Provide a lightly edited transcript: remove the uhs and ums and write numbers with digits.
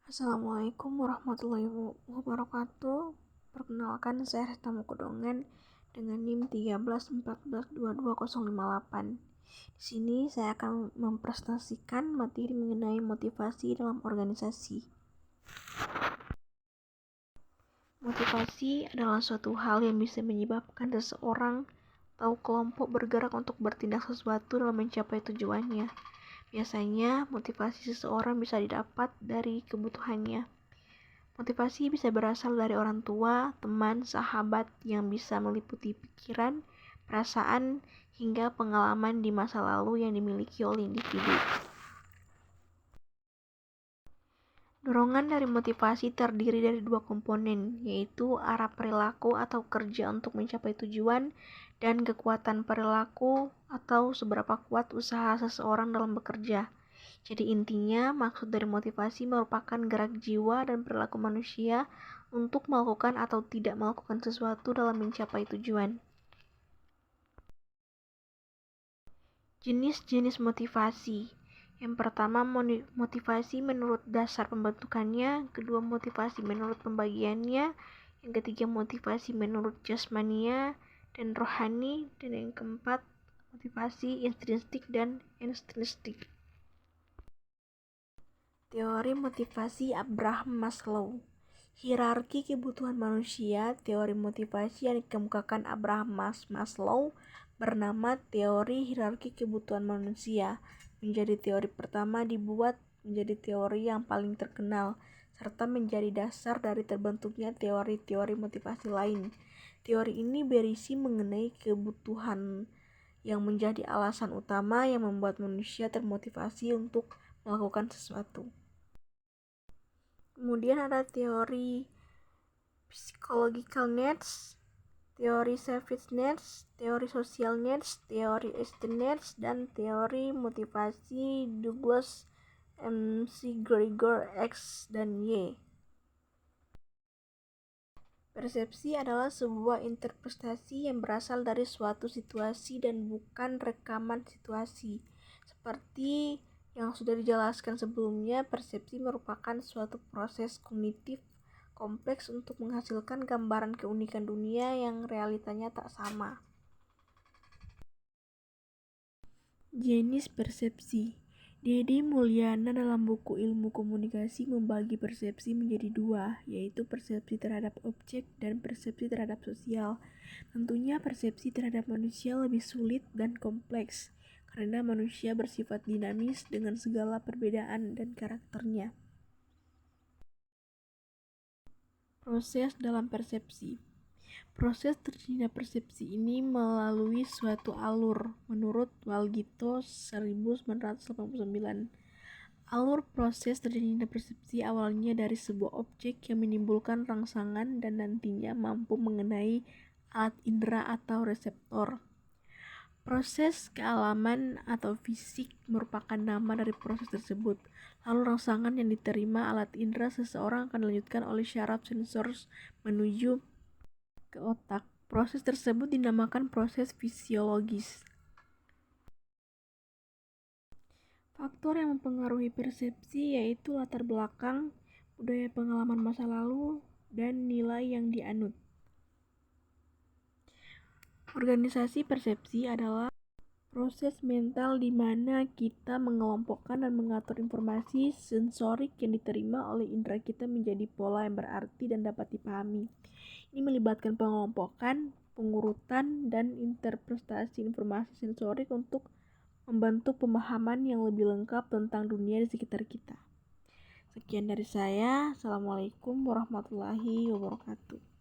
Assalamualaikum warahmatullahi wabarakatuh. Perkenalkan, saya Resta Mukodongan dengan NIM 13142258. Di sini saya akan mempresentasikan materi mengenai motivasi dalam organisasi. Motivasi adalah suatu hal yang bisa menyebabkan seseorang atau kelompok bergerak untuk bertindak sesuatu dalam mencapai tujuannya. Biasanya, motivasi seseorang bisa didapat dari kebutuhannya. Motivasi bisa berasal dari orang tua, teman, sahabat yang bisa meliputi pikiran, perasaan, hingga pengalaman di masa lalu yang dimiliki oleh individu. Dorongan dari motivasi terdiri dari dua komponen, yaitu arah perilaku atau kerja untuk mencapai tujuan, dan kekuatan perilaku atau seberapa kuat usaha seseorang dalam bekerja. Jadi intinya, maksud dari motivasi merupakan gerak jiwa dan perilaku manusia untuk melakukan atau tidak melakukan sesuatu dalam mencapai tujuan. Jenis-jenis motivasi. Yang pertama, motivasi menurut dasar pembentukannya. Kedua, motivasi menurut pembagiannya. Yang ketiga, motivasi menurut jasmania dan rohani. Dan yang keempat, motivasi intrinsik dan ekstrinsik. Teori motivasi Abraham Maslow. Hierarki kebutuhan manusia. Teori motivasi yang dikemukakan Abraham Maslow bernama teori hierarki kebutuhan manusia. Menjadi teori pertama dibuat menjadi teori yang paling terkenal, serta menjadi dasar dari terbentuknya teori-teori motivasi lain. Teori ini berisi mengenai kebutuhan yang menjadi alasan utama yang membuat manusia termotivasi untuk melakukan sesuatu. Kemudian ada teori psychological needs, teori service needs, teori social needs, teori esteem needs, dan teori motivasi Douglas McGregor X dan Y. Persepsi adalah sebuah interpretasi yang berasal dari suatu situasi dan bukan rekaman situasi. Seperti yang sudah dijelaskan sebelumnya, persepsi merupakan suatu proses kognitif kompleks untuk menghasilkan gambaran keunikan dunia yang realitanya tak sama. Jenis persepsi. Deddy Mulyana dalam buku Ilmu Komunikasi membagi persepsi menjadi dua, yaitu persepsi terhadap objek dan persepsi terhadap sosial. Tentunya persepsi terhadap manusia lebih sulit dan kompleks, karena manusia bersifat dinamis dengan segala perbedaan dan karakternya. Proses dalam persepsi. Proses terjadinya persepsi ini melalui suatu alur, menurut Walgito 1989. Alur proses terjadinya persepsi awalnya dari sebuah objek yang menimbulkan rangsangan dan nantinya mampu mengenai alat indera atau reseptor. Proses kealaman atau fisik merupakan nama dari proses tersebut. Lalu rangsangan yang diterima alat indera seseorang akan dilanjutkan oleh syaraf sensor menuju ke otak. Proses tersebut dinamakan proses fisiologis. Faktor yang mempengaruhi persepsi yaitu latar belakang, budaya pengalaman masa lalu, dan nilai yang dianut. Organisasi persepsi adalah proses mental di mana kita mengelompokkan dan mengatur informasi sensorik yang diterima oleh indera kita menjadi pola yang berarti dan dapat dipahami. Ini melibatkan pengelompokan, pengurutan, dan interpretasi informasi sensorik untuk membantu pemahaman yang lebih lengkap tentang dunia di sekitar kita. Sekian dari saya. Assalamualaikum warahmatullahi wabarakatuh.